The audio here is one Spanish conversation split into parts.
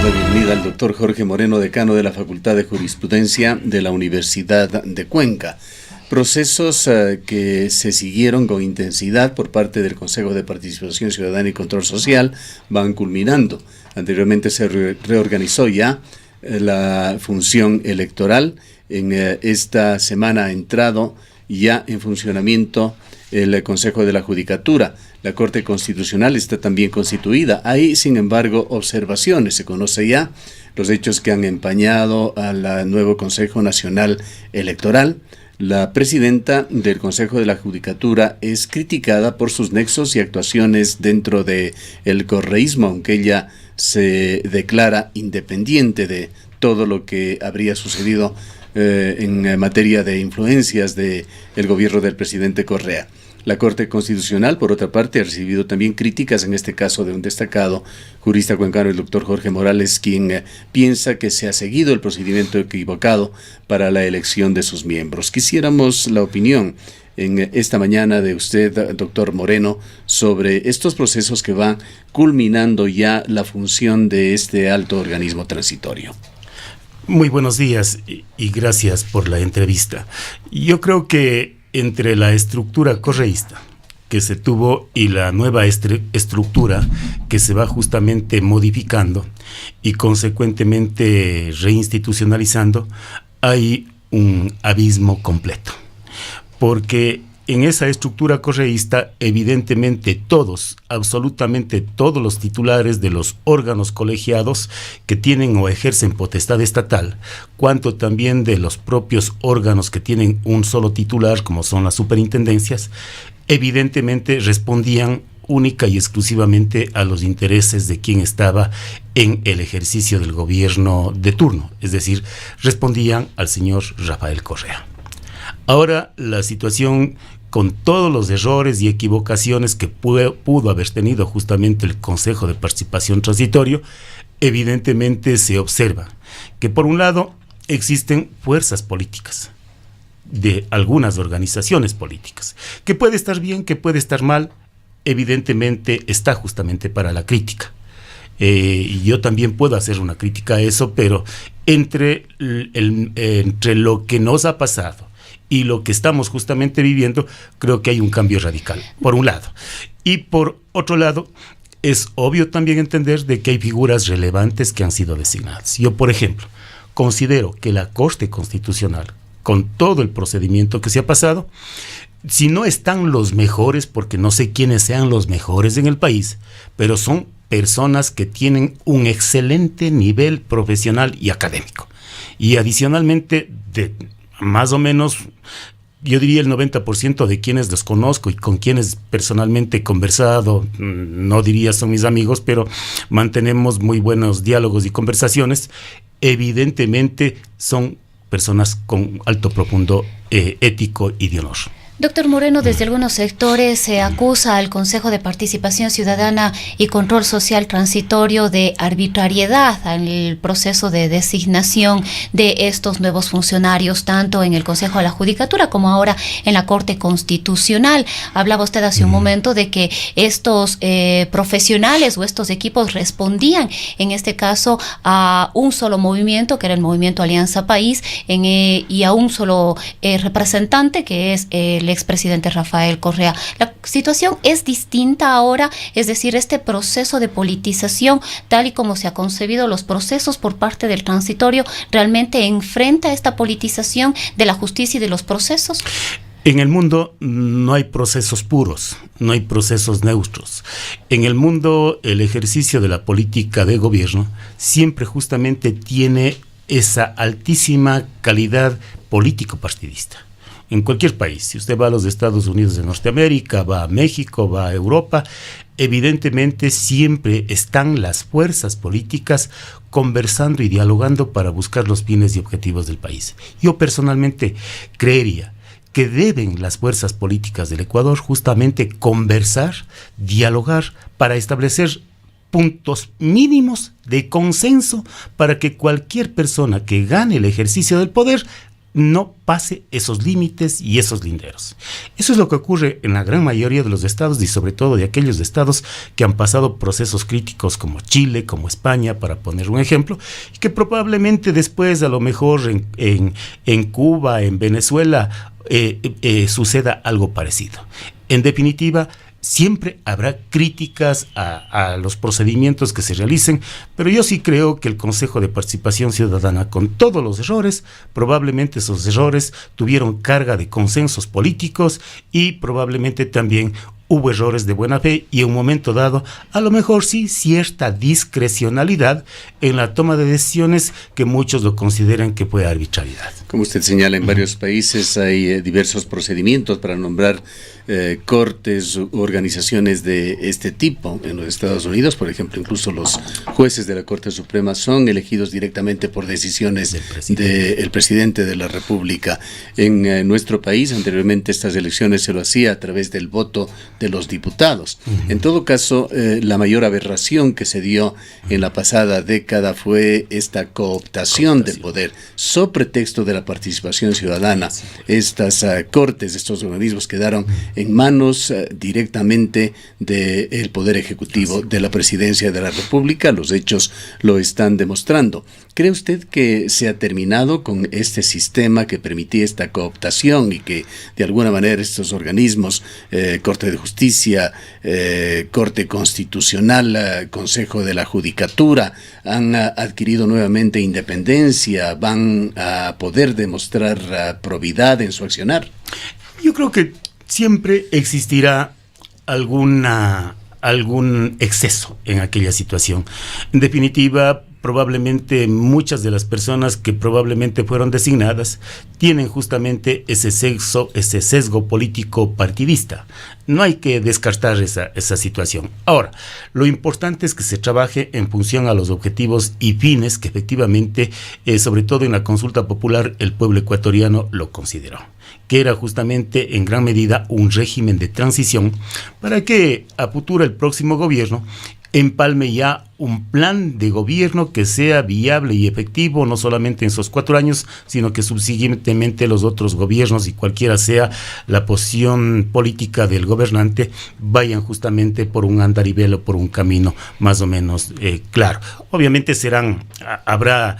la bienvenida al doctor Jorge Moreno, decano de la Facultad de Jurisprudencia de la Universidad de Cuenca. Procesos que se siguieron con intensidad por parte del Consejo de Participación Ciudadana y Control Social van culminando. Anteriormente se reorganizó ya la función electoral. En esta semana ha entrado ya en funcionamiento el Consejo de la Judicatura. La Corte Constitucional está también constituida. Hay, sin embargo, observaciones. Se conoce ya los hechos que han empañado al nuevo Consejo Nacional Electoral. La presidenta del Consejo de la Judicatura es criticada por sus nexos y actuaciones dentro del correísmo, aunque ella se declara independiente de todo lo que habría sucedido en materia de influencias del gobierno del presidente Correa. La Corte Constitucional, por otra parte, ha recibido también críticas, en este caso de un destacado jurista cuencano, el doctor Jorge Morales, quien piensa que se ha seguido el procedimiento equivocado para la elección de sus miembros. Quisiéramos la opinión en esta mañana de usted, doctor Moreno, sobre estos procesos que van culminando ya la función de este alto organismo transitorio. Muy buenos días y gracias por la entrevista. Yo creo que entre la estructura correísta que se tuvo y la nueva estructura que se va justamente modificando y consecuentemente reinstitucionalizando, hay un abismo completo. Porque en esa estructura correísta, evidentemente todos, absolutamente todos los titulares de los órganos colegiados que tienen o ejercen potestad estatal, cuanto también de los propios órganos que tienen un solo titular, como son las superintendencias, evidentemente respondían única y exclusivamente a los intereses de quien estaba en el ejercicio del gobierno de turno, es decir, respondían al señor Rafael Correa. Ahora la situación, con todos los errores y equivocaciones que pudo haber tenido justamente el Consejo de Participación Transitorio, evidentemente se observa que por un lado existen fuerzas políticas de algunas organizaciones políticas, que puede estar bien, que puede estar mal, evidentemente está justamente para la crítica. Y yo también puedo hacer una crítica a eso, pero entre lo que nos ha pasado y lo que estamos justamente viviendo, creo que hay un cambio radical, por un lado. Y por otro lado, es obvio también entender de que hay figuras relevantes que han sido designadas. Yo, por ejemplo, considero que la Corte Constitucional, con todo el procedimiento que se ha pasado, si no están los mejores, porque no sé quiénes sean los mejores en el país, pero son personas que tienen un excelente nivel profesional y académico. Y adicionalmente, más o menos, yo diría el 90% de quienes los conozco y con quienes personalmente he conversado, no diría son mis amigos, pero mantenemos muy buenos diálogos y conversaciones, evidentemente son personas con alto profundo ético y de honor. Doctor Moreno, desde algunos sectores se acusa al Consejo de Participación Ciudadana y Control Social Transitorio de arbitrariedad en el proceso de designación de estos nuevos funcionarios, tanto en el Consejo de la Judicatura como ahora en la Corte Constitucional. Hablaba usted hace un momento de que estos profesionales o estos equipos respondían, en este caso, a un solo movimiento, que era el Movimiento Alianza País, y a un solo representante, que es el expresidente Rafael Correa. La situación es distinta ahora, es decir, este proceso de politización, tal y como se ha concebido los procesos por parte del transitorio, ¿realmente enfrenta esta politización de la justicia y de los procesos? En el mundo no hay procesos puros, no hay procesos neutros. En el mundo, el ejercicio de la política de gobierno siempre justamente tiene esa altísima calidad político-partidista. En cualquier país, si usted va a los Estados Unidos de Norteamérica, va a México, va a Europa, evidentemente siempre están las fuerzas políticas conversando y dialogando para buscar los fines y objetivos del país. Yo personalmente creería que deben las fuerzas políticas del Ecuador justamente conversar, dialogar para establecer puntos mínimos de consenso para que cualquier persona que gane el ejercicio del poder no pase esos límites y esos linderos. Eso es lo que ocurre en la gran mayoría de los estados y sobre todo de aquellos estados que han pasado procesos críticos como Chile, como España, para poner un ejemplo, y que probablemente después a lo mejor en Cuba, en Venezuela, suceda algo parecido. En definitiva, siempre habrá críticas a los procedimientos que se realicen, pero yo sí creo que el Consejo de Participación Ciudadana, con todos los errores, probablemente esos errores tuvieron carga de consensos políticos y probablemente también hubo errores de buena fe y en un momento dado, a lo mejor sí, cierta discrecionalidad en la toma de decisiones que muchos lo consideran que fue arbitrariedad. Como usted señala, en varios países hay diversos procedimientos para nombrar cortes u organizaciones de este tipo. En los Estados Unidos, por ejemplo, incluso los jueces de la Corte Suprema son elegidos directamente por decisiones del presidente de la República. En nuestro país, anteriormente estas elecciones se lo hacía a través del voto de los diputados. En todo caso, la mayor aberración que se dio en la pasada década fue esta cooptación del poder, so pretexto de la participación ciudadana. Estas cortes, estos organismos quedaron en manos directamente del Poder Ejecutivo, de la Presidencia de la República. Los hechos lo están demostrando. ¿Cree usted que se ha terminado con este sistema que permitía esta cooptación y que de alguna manera estos organismos, Corte de Justicia, Corte Constitucional, Consejo de la Judicatura, han adquirido nuevamente independencia, van a poder demostrar probidad en su accionar? Yo creo que siempre existirá algún exceso en aquella situación. En definitiva, probablemente muchas de las personas que probablemente fueron designadas tienen justamente ese sesgo político partidista. No hay que descartar esa situación. Ahora, lo importante es que se trabaje en función a los objetivos y fines que efectivamente, sobre todo en la consulta popular, el pueblo ecuatoriano lo consideró, que era justamente en gran medida un régimen de transición para que a futuro el próximo gobierno empalme ya un plan de gobierno que sea viable y efectivo, no solamente en esos 4 años, sino que subsiguientemente los otros gobiernos y cualquiera sea la posición política del gobernante, vayan justamente por un andarivel o por un camino más o menos claro. Obviamente habrá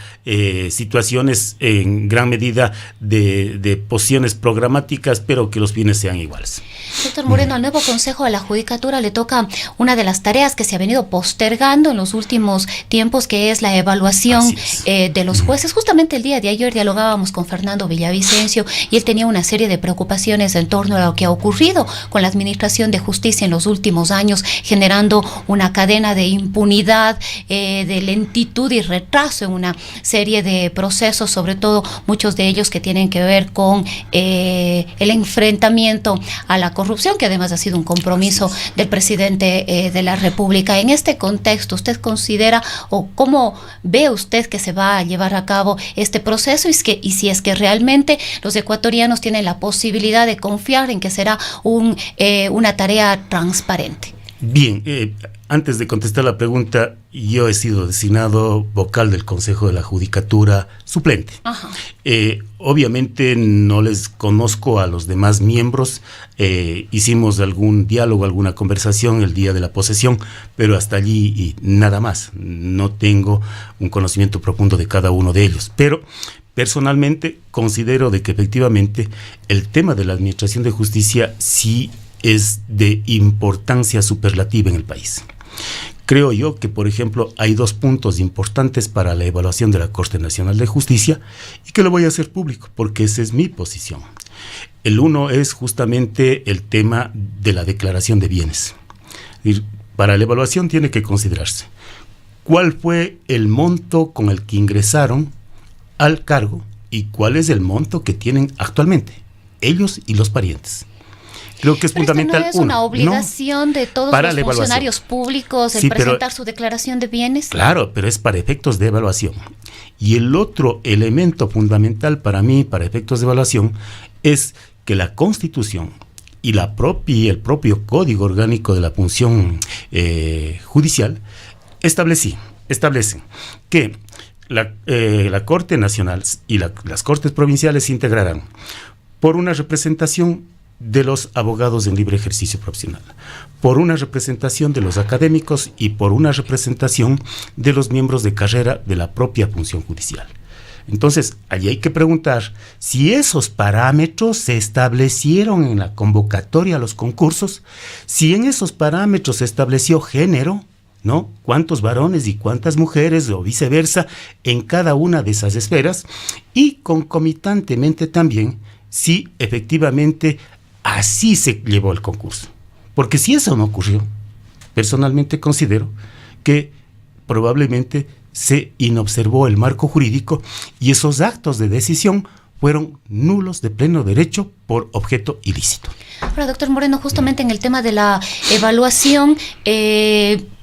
situaciones en gran medida de posiciones programáticas, pero que los fines sean iguales. Doctor Moreno, al nuevo Consejo de la Judicatura le toca una de las tareas que se ha venido postergando en los últimos tiempos, que es la evaluación de los jueces. Justamente el día de ayer dialogábamos con Fernando Villavicencio y él tenía una serie de preocupaciones en torno a lo que ha ocurrido con la administración de justicia en los últimos años, generando una cadena de impunidad, de lentitud y retraso en una serie de procesos, sobre todo muchos de ellos que tienen que ver con el enfrentamiento a la corrupción, que además ha sido un compromiso del presidente de la República. En este contexto, ¿usted considera o cómo ve usted que se va a llevar a cabo este proceso y si es que realmente los ecuatorianos tienen la posibilidad de confiar en que será una tarea transparente? Bien, antes de contestar la pregunta, yo he sido designado vocal del Consejo de la Judicatura suplente. Obviamente no les conozco a los demás miembros, hicimos algún diálogo, alguna conversación el día de la posesión, pero hasta allí y nada más. No tengo un conocimiento profundo de cada uno de ellos, pero personalmente considero de que efectivamente el tema de la administración de justicia sí es de importancia superlativa en el país. Creo yo que, por ejemplo, hay 2 puntos importantes para la evaluación de la Corte Nacional de Justicia y que lo voy a hacer público porque esa es mi posición. El uno es justamente el tema de la declaración de bienes. Para la evaluación tiene que considerarse cuál fue el monto con el que ingresaron al cargo y cuál es el monto que tienen actualmente, ellos y los parientes. Creo que es fundamental. ¿No es una obligación de todos los funcionarios públicos el presentar su declaración de bienes? Claro, pero es para efectos de evaluación. Y el otro elemento fundamental para mí, para efectos de evaluación, es que la Constitución y el propio Código Orgánico de la Función Judicial establecen que la Corte Nacional y las Cortes Provinciales se integrarán por una representación de los abogados en libre ejercicio profesional, por una representación de los académicos y por una representación de los miembros de carrera de la propia función judicial. Entonces, allí hay que preguntar si esos parámetros se establecieron en la convocatoria a los concursos, si en esos parámetros se estableció género, ¿no? Cuántos varones y cuántas mujeres o viceversa en cada una de esas esferas, y concomitantemente también si efectivamente así se llevó el concurso. Porque si eso no ocurrió, personalmente considero que probablemente se inobservó el marco jurídico y esos actos de decisión fueron nulos de pleno derecho por objeto ilícito. Ahora, doctor Moreno, justamente en el tema de la evaluación,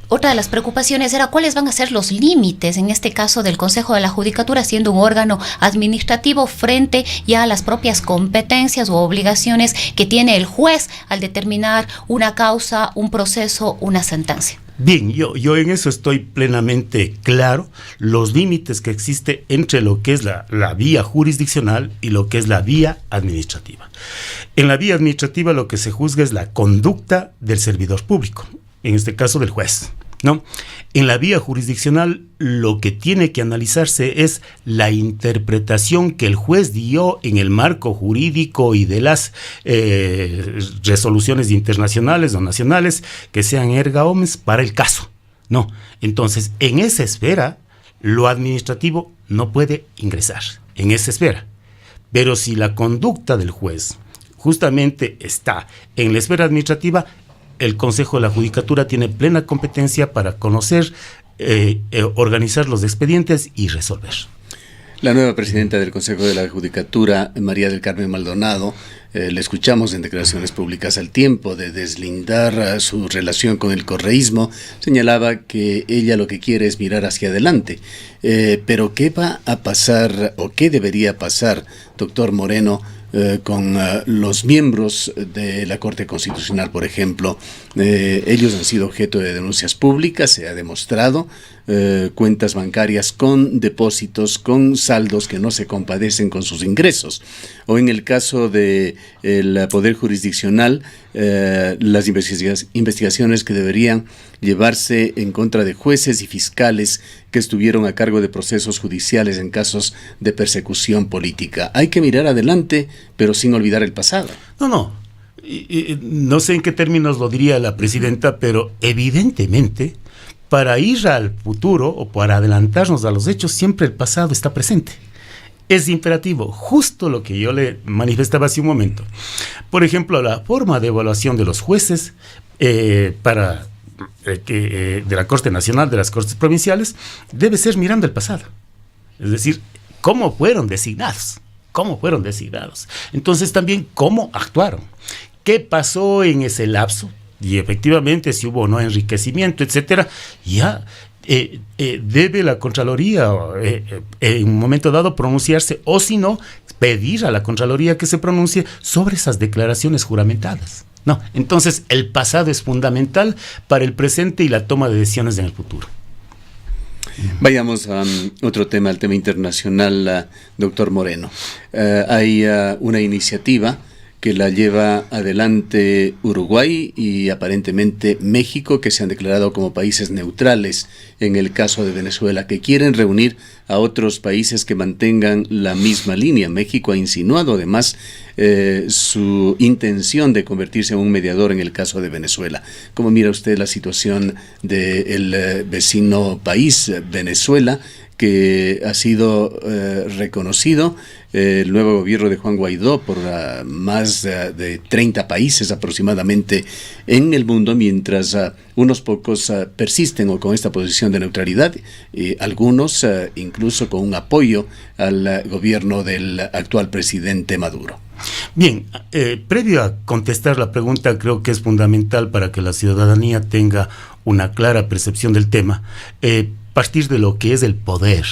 otra de las preocupaciones era cuáles van a ser los límites, en este caso del Consejo de la Judicatura, siendo un órgano administrativo frente ya a las propias competencias u obligaciones que tiene el juez al determinar una causa, un proceso, una sentencia. Bien, yo en eso estoy plenamente claro, los límites que existe entre lo que es la vía jurisdiccional y lo que es la vía administrativa. En la vía administrativa lo que se juzga es la conducta del servidor público, en este caso del juez, ¿no? En la vía jurisdiccional lo que tiene que analizarse es la interpretación que el juez dio en el marco jurídico y de las resoluciones internacionales o nacionales que sean erga omnes para el caso, ¿no? Entonces, en esa esfera, lo administrativo no puede ingresar, en esa esfera. Pero si la conducta del juez justamente está en la esfera administrativa, el Consejo de la Judicatura tiene plena competencia para conocer, organizar los expedientes y resolver. La nueva presidenta del Consejo de la Judicatura, María del Carmen Maldonado, le escuchamos en declaraciones públicas al tiempo de deslindar su relación con el correísmo. Señalaba que ella lo que quiere es mirar hacia adelante. Pero ¿qué va a pasar o qué debería pasar, doctor Moreno, con los miembros de la Corte Constitucional, por ejemplo? Ellos han sido objeto de denuncias públicas, se ha demostrado, cuentas bancarias con depósitos, con saldos que no se compadecen con sus ingresos. O en el caso del Poder Jurisdiccional, las investigaciones que deberían llevarse en contra de jueces y fiscales que estuvieron a cargo de procesos judiciales en casos de persecución política. Hay que mirar adelante, pero sin olvidar el pasado. No sé en qué términos lo diría la presidenta, pero evidentemente para ir al futuro o para adelantarnos a los hechos, siempre el pasado está presente. Es imperativo, justo lo que yo le manifestaba hace un momento. Por ejemplo, la forma de evaluación de los jueces de la Corte Nacional, de las Cortes Provinciales, debe ser mirando el pasado. Es decir, cómo fueron designados. Entonces también cómo actuaron. ¿Qué pasó en ese lapso? Y efectivamente, si hubo o no enriquecimiento, etcétera, ya debe la Contraloría en un momento dado pronunciarse, o si no, pedir a la Contraloría que se pronuncie sobre esas declaraciones juramentadas. No, entonces el pasado es fundamental para el presente y la toma de decisiones en el futuro. Vayamos a otro tema, al tema internacional, doctor Moreno. Hay una iniciativa que la lleva adelante Uruguay y aparentemente México, que se han declarado como países neutrales en el caso de Venezuela, que quieren reunir a otros países que mantengan la misma línea. México ha insinuado además su intención de convertirse en un mediador en el caso de Venezuela. ¿Cómo mira usted la situación del vecino país, Venezuela, que ha sido reconocido el nuevo gobierno de Juan Guaidó por más de 30 países aproximadamente en el mundo, mientras unos pocos persisten o con esta posición de neutralidad, algunos incluso con un apoyo al gobierno del actual presidente Maduro? Bien, previo a contestar la pregunta, creo que es fundamental para que la ciudadanía tenga una clara percepción del tema, partir de lo que es el poder,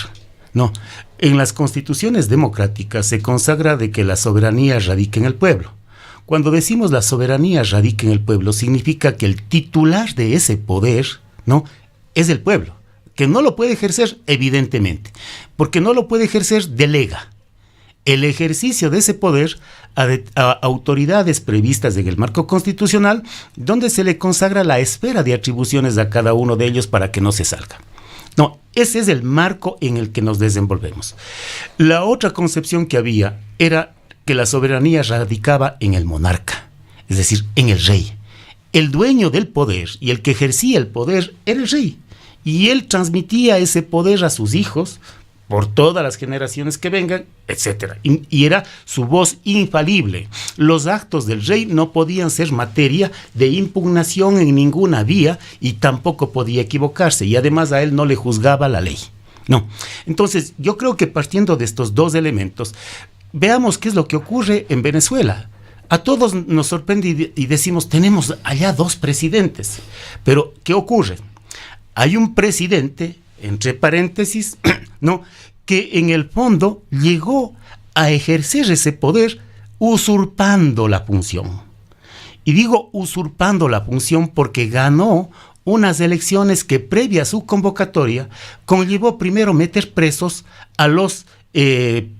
¿no? En las constituciones democráticas se consagra de que la soberanía radica en el pueblo. Cuando decimos la soberanía radica en el pueblo, significa que el titular de ese poder, ¿no?, es el pueblo, que no lo puede ejercer evidentemente. porque no lo puede ejercer, delega el ejercicio de ese poder a autoridades previstas en el marco constitucional, donde se le consagra la esfera de atribuciones a cada uno de ellos para que no se salga. No, ese es el marco en el que nos desenvolvemos. La otra concepción que había era que la soberanía radicaba en el monarca, es decir, en el rey. El dueño del poder y el que ejercía el poder era el rey, y él transmitía ese poder a sus hijos por todas las generaciones que vengan, etc. Y era su voz infalible. Los actos del rey no podían ser materia de impugnación en ninguna vía y tampoco podía equivocarse, y además a él no le juzgaba la ley. No. Entonces, yo creo que partiendo de estos dos elementos, veamos qué es lo que ocurre en Venezuela. A todos nos sorprende y decimos, tenemos allá 2 presidentes. Pero, ¿qué ocurre? Hay un presidente, entre paréntesis, ¿no?, que en el fondo llegó a ejercer ese poder usurpando la función. Y digo usurpando la función porque ganó unas elecciones que previa a su convocatoria conllevó primero meter presos a los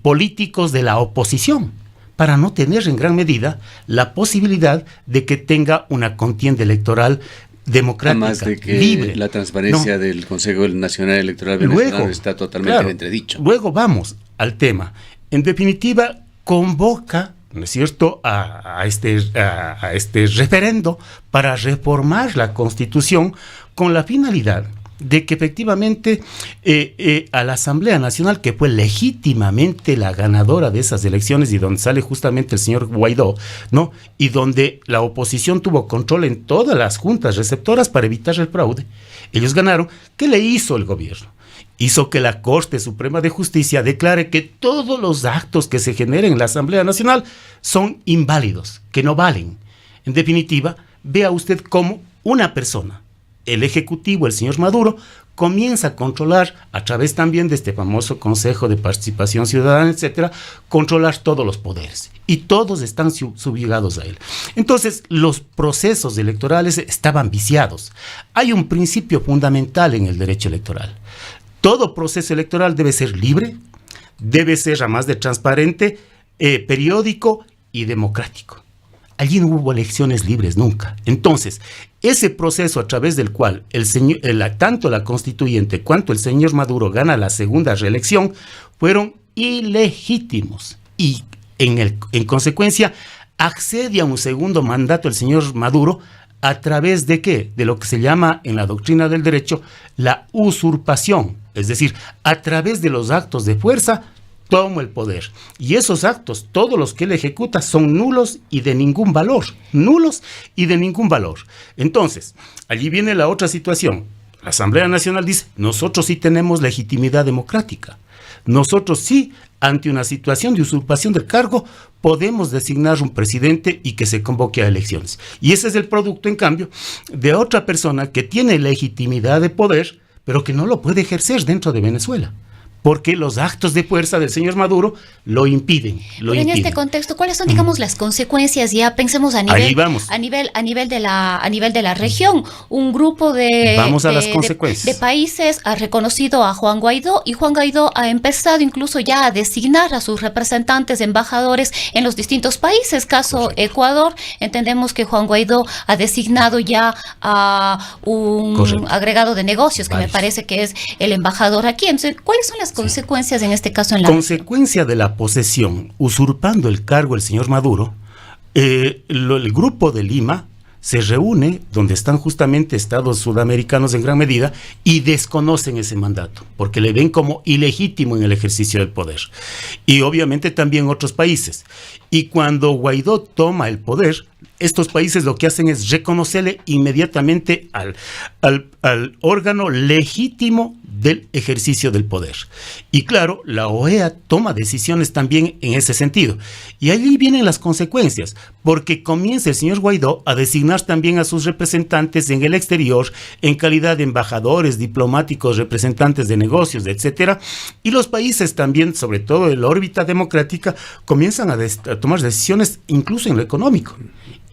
políticos de la oposición, para no tener en gran medida la posibilidad de que tenga una contienda electoral democrática, además de que libre. La transparencia del Consejo Nacional Electoral venezolano está totalmente en entredicho. Luego vamos al tema. En definitiva, convoca, ¿no es cierto?, a este referendo para reformar la Constitución con la finalidad de que efectivamente a la Asamblea Nacional, que fue legítimamente la ganadora de esas elecciones y donde sale justamente el señor Guaidó, ¿no?, y donde la oposición tuvo control en todas las juntas receptoras para evitar el fraude, ellos ganaron. ¿Qué le hizo el gobierno? Hizo que la Corte Suprema de Justicia declare que todos los actos que se generen en la Asamblea Nacional son inválidos, que no valen. En definitiva, vea usted cómo una persona, el Ejecutivo, el señor Maduro, comienza a controlar, a través también de este famoso Consejo de Participación Ciudadana, etcétera, controlar todos los poderes. Y todos están subyugados a él. Entonces, los procesos electorales estaban viciados. Hay un principio fundamental en el derecho electoral. Todo proceso electoral debe ser libre, debe ser además de transparente, periódico y democrático. Allí no hubo elecciones libres nunca. Entonces, ese proceso a través del cual tanto la constituyente cuanto el señor Maduro gana la segunda reelección fueron ilegítimos. Y en consecuencia, accede a un segundo mandato el señor Maduro a través de ¿qué? De lo que se llama en la doctrina del derecho la usurpación. Es decir, a través de los actos de fuerza, tomo el poder. Y esos actos, todos los que él ejecuta, son nulos y de ningún valor. Nulos y de ningún valor. Entonces, allí viene la otra situación. La Asamblea Nacional dice, nosotros sí tenemos legitimidad democrática. Nosotros sí, ante una situación de usurpación del cargo, podemos designar un presidente y que se convoque a elecciones. Y ese es el producto, en cambio, de otra persona que tiene legitimidad de poder, pero que no lo puede ejercer dentro de Venezuela, porque los actos de fuerza del señor Maduro lo impiden. En este contexto, ¿cuáles son, digamos, las consecuencias? Ya pensemos a nivel, a nivel de la región. Un grupo de países ha reconocido a Juan Guaidó, y Juan Guaidó ha empezado incluso ya a designar a sus representantes, embajadores en los distintos países. Caso Correcto. Ecuador, entendemos que Juan Guaidó ha designado ya a un Correcto. Agregado de negocios, que me parece que es el embajador aquí. Entonces, ¿cuáles son las consecuencias en este caso en la consecuencia de la posesión, usurpando el cargo el señor Maduro? El grupo de Lima se reúne donde están justamente estados sudamericanos en gran medida y desconocen ese mandato porque le ven como ilegítimo en el ejercicio del poder, y obviamente también otros países. Y cuando Guaidó toma el poder, estos países lo que hacen es reconocerle inmediatamente al órgano legítimo del ejercicio del poder. Y claro, la OEA toma decisiones también en ese sentido. Y allí vienen las consecuencias, porque comienza el señor Guaidó a designar también a sus representantes en el exterior, en calidad de embajadores, diplomáticos, representantes de negocios, etcétera. Y los países también, sobre todo en la órbita democrática, comienzan a tomar decisiones incluso en lo económico.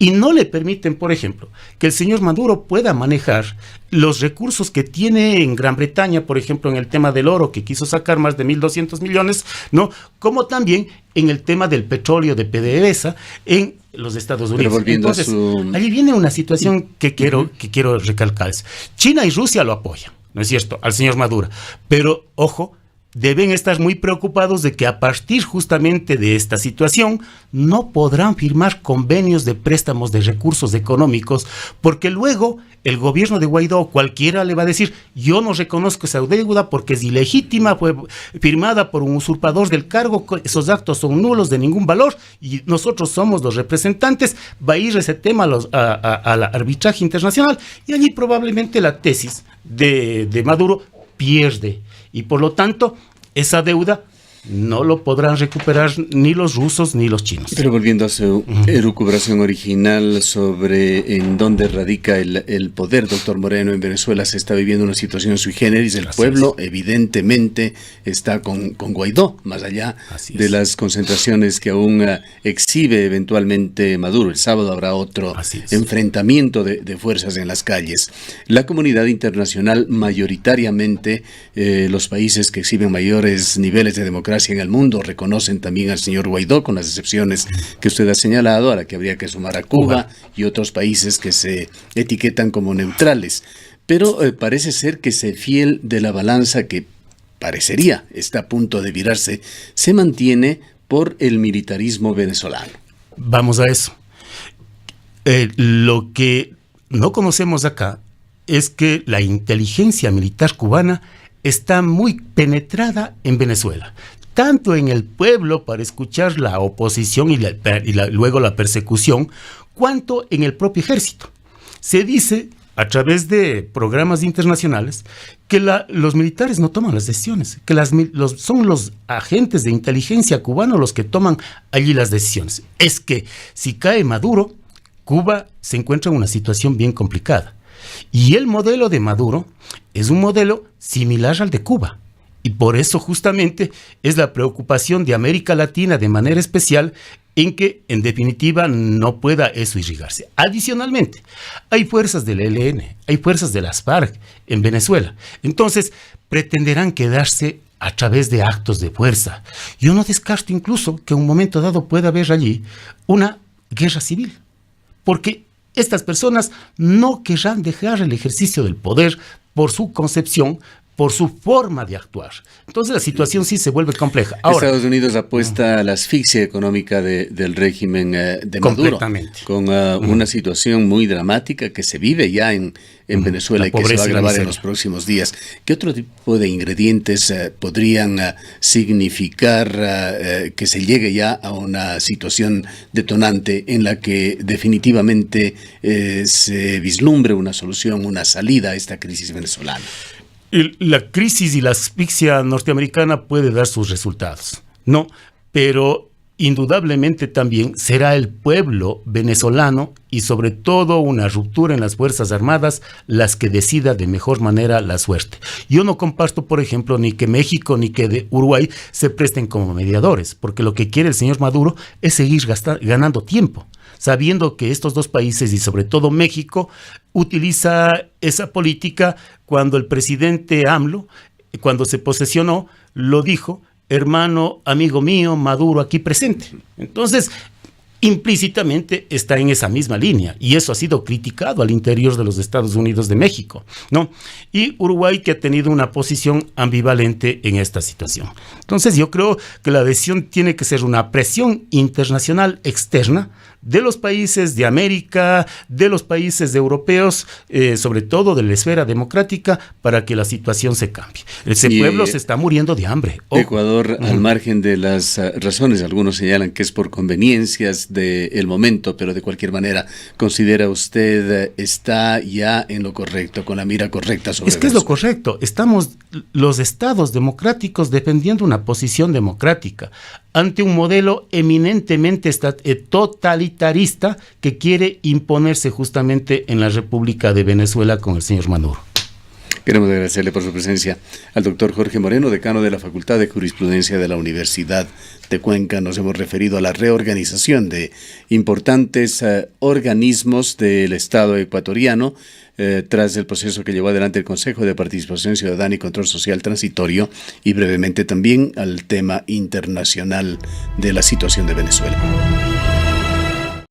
Y no le permiten, por ejemplo, que el señor Maduro pueda manejar los recursos que tiene en Gran Bretaña, por por ejemplo, en el tema del oro, que quiso sacar más de 1.200 millones, ¿no? Como también en el tema del petróleo de PDVSA en los Estados Unidos. Entonces, allí viene una situación que quiero recalcar. China y Rusia lo apoyan, ¿no es cierto?, al señor Maduro. Pero, ojo, deben estar muy preocupados de que a partir justamente de esta situación no podrán firmar convenios de préstamos de recursos económicos, porque luego el gobierno de Guaidó, cualquiera le va a decir: yo no reconozco esa deuda porque es ilegítima, fue firmada por un usurpador del cargo, esos actos son nulos, de ningún valor, y nosotros somos los representantes. Va a ir ese tema al arbitraje internacional, y allí probablemente la tesis de Maduro pierde, y por lo tanto esa deuda no lo podrán recuperar ni los rusos ni los chinos. Pero volviendo a su elucubración original sobre en dónde radica el poder, doctor Moreno, en Venezuela se está viviendo una situación sui generis. El pueblo evidentemente está con Guaidó, más allá de las concentraciones que aún exhibe eventualmente Maduro. El sábado habrá otro enfrentamiento de fuerzas en las calles. La comunidad internacional, mayoritariamente los países que exhiben mayores niveles de democracia en el mundo, reconocen también al señor Guaidó, con las excepciones que usted ha señalado, a la que habría que sumar a Cuba y otros países que se etiquetan como neutrales. Pero parece ser que ese fiel de la balanza, que parecería está a punto de virarse, se mantiene por el militarismo venezolano. Vamos a eso. Lo que no conocemos acá es que la inteligencia militar cubana está muy penetrada en Venezuela, tanto en el pueblo para escuchar la oposición y luego la persecución, cuanto en el propio ejército. Se dice a través de programas internacionales que los militares no toman las decisiones, que son los agentes de inteligencia cubanos los que toman allí las decisiones. Es que si cae Maduro, Cuba se encuentra en una situación bien complicada. Y el modelo de Maduro es un modelo similar al de Cuba. Y por eso justamente es la preocupación de América Latina de manera especial en que, en definitiva, no pueda eso irrigarse. Adicionalmente, hay fuerzas del ELN, hay fuerzas de las FARC en Venezuela. Entonces, pretenderán quedarse a través de actos de fuerza. Yo no descarto incluso que en un momento dado pueda haber allí una guerra civil, porque estas personas no querrán dejar el ejercicio del poder por su concepción, por su forma de actuar. Entonces la situación sí se vuelve compleja. Ahora, Estados Unidos apuesta a la asfixia económica del régimen de Maduro, con una situación muy dramática que se vive ya en Venezuela y que se va a agravar en los próximos días. ¿Qué otro tipo de ingredientes podrían significar que se llegue ya a una situación detonante en la que definitivamente se vislumbre una solución, una salida a esta crisis venezolana? La crisis y la asfixia norteamericana puede dar sus resultados, ¿no? Pero indudablemente también será el pueblo venezolano y sobre todo una ruptura en las Fuerzas Armadas las que decida de mejor manera la suerte. Yo no comparto, por ejemplo, ni que México ni que Uruguay se presten como mediadores, porque lo que quiere el señor Maduro es seguir ganando tiempo, sabiendo que estos dos países y sobre todo México utiliza esa política. Cuando el presidente AMLO, cuando se posesionó, lo dijo: hermano, amigo mío, Maduro aquí presente. Entonces, implícitamente está en esa misma línea, y eso ha sido criticado al interior de los Estados Unidos de México, ¿no? Y Uruguay, que ha tenido una posición ambivalente en esta situación. Entonces yo creo que la decisión tiene que ser una presión internacional externa de los países de América, de los países europeos, sobre todo de la esfera democrática, para que la situación se cambie. Ese pueblo se está muriendo de hambre. Ecuador, al margen de las razones, algunos señalan que es por conveniencias del momento, pero de cualquier manera, ¿considera usted está ya en lo correcto, con la mira correcta sobre eso? Es lo correcto. Estamos los estados democráticos defendiendo una posición democrática ante un modelo eminentemente totalitarista que quiere imponerse justamente en la República de Venezuela con el señor Maduro. Queremos agradecerle por su presencia al doctor Jorge Moreno, decano de la Facultad de Jurisprudencia de la Universidad de Cuenca. Nos hemos referido a la reorganización de importantes organismos del Estado ecuatoriano tras el proceso que llevó adelante el Consejo de Participación Ciudadana y Control Social Transitorio, y brevemente también al tema internacional de la situación de Venezuela.